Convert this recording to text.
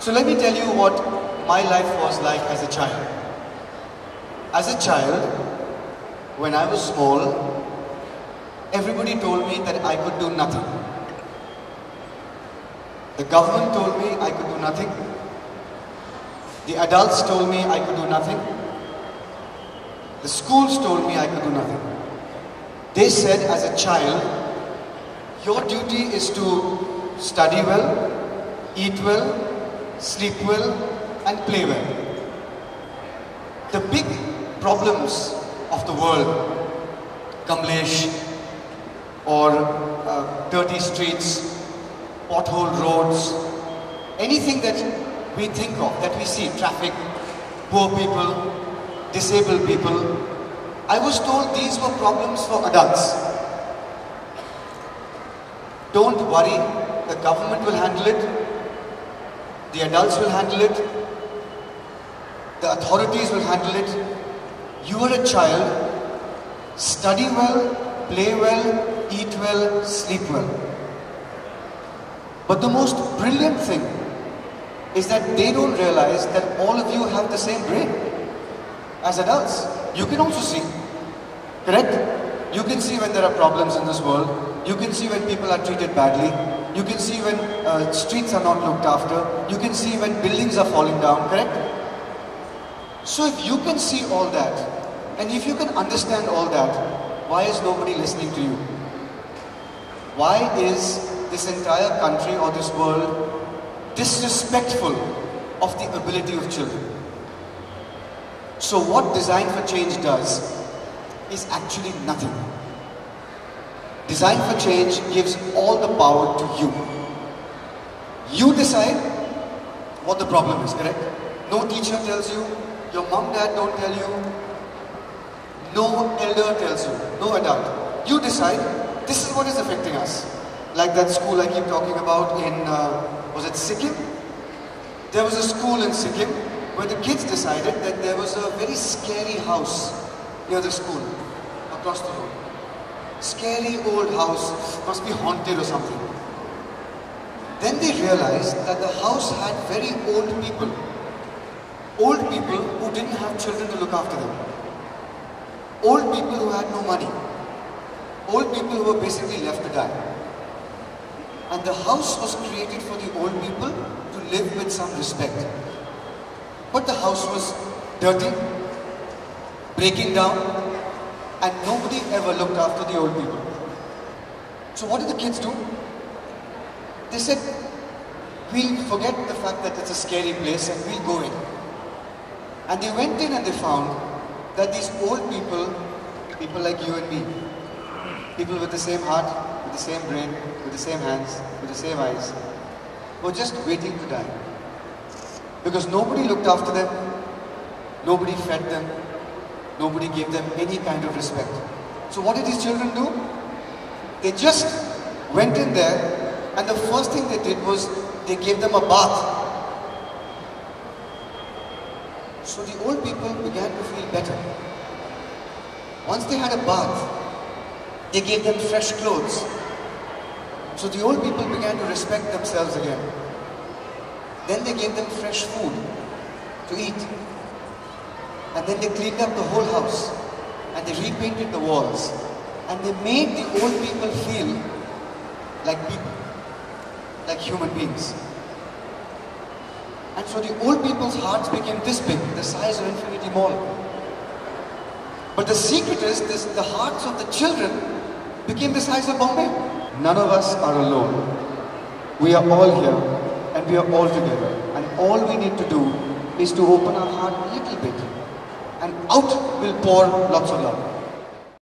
So let me tell you what my life was like as a child. As a child, when I was small, everybody told me that I could do nothing. The government told me I could do nothing. The adults told me I could do nothing. The schools told me I could do nothing. They said as a child, your duty is to study well, eat well, sleep well, and play well. The big problems of the world, Kamlesh, or dirty streets, pothole roads, anything that we think of, that we see, traffic, poor people, disabled people, I was told these were problems for adults. Don't worry, the government will handle it, the adults will handle it, the authorities will handle it. You are a child, study well, play well, eat well, sleep well. But the most brilliant thing is that they don't realize that all of you have the same brain as adults. You can also see, correct? You can see when there are problems in this world. You can see when people are treated badly. You can see when streets are not looked after. You can see when buildings are falling down, correct? So if you can see all that, and if you can understand all that, why is nobody listening to you? Why is this entire country or this world disrespectful of the ability of children? So what Design for Change does is actually nothing. Design for Change gives all the power to you. You decide what the problem is, correct? No teacher tells you, your mom, dad don't tell you, no elder tells you, no adult. You decide, this is what is affecting us. Like that school I keep talking about in, was it Sikkim? There was a school in Sikkim where the kids decided that there was a very scary house near the school, across the road. Scary old house, must be haunted or something. Then they realized that the house had very old people. Old people who didn't have children to look after them. Old people who had no money. Old people who were basically left to die. And the house was created for the old people to live with some respect. But the house was dirty, breaking down, and nobody ever looked after the old people. So what did the kids do? They said, we'll forget the fact that it's a scary place and we'll go in. And they went in and they found that these old people, people like you and me, people with the same heart, with the same brain, with the same hands, with the same eyes, were just waiting to die. Because nobody looked after them, nobody fed them, nobody gave them any kind of respect. So what did these children do? They just went in there, and the first thing they did was they gave them a bath. So the old people began to feel better. Once they had a bath, they gave them fresh clothes. So the old people began to respect themselves again. Then they gave them fresh food to eat. And then they cleaned up the whole house. And they repainted the walls. And they made the old people feel like people, like human beings. And so the old people's hearts became this big, the size of Infinity Mall. But the secret is this, the hearts of the children became the size of Bombay. None of us are alone. We are all here and we are all together. And all we need to do is to open our heart a little bit. And out will pour lots of love.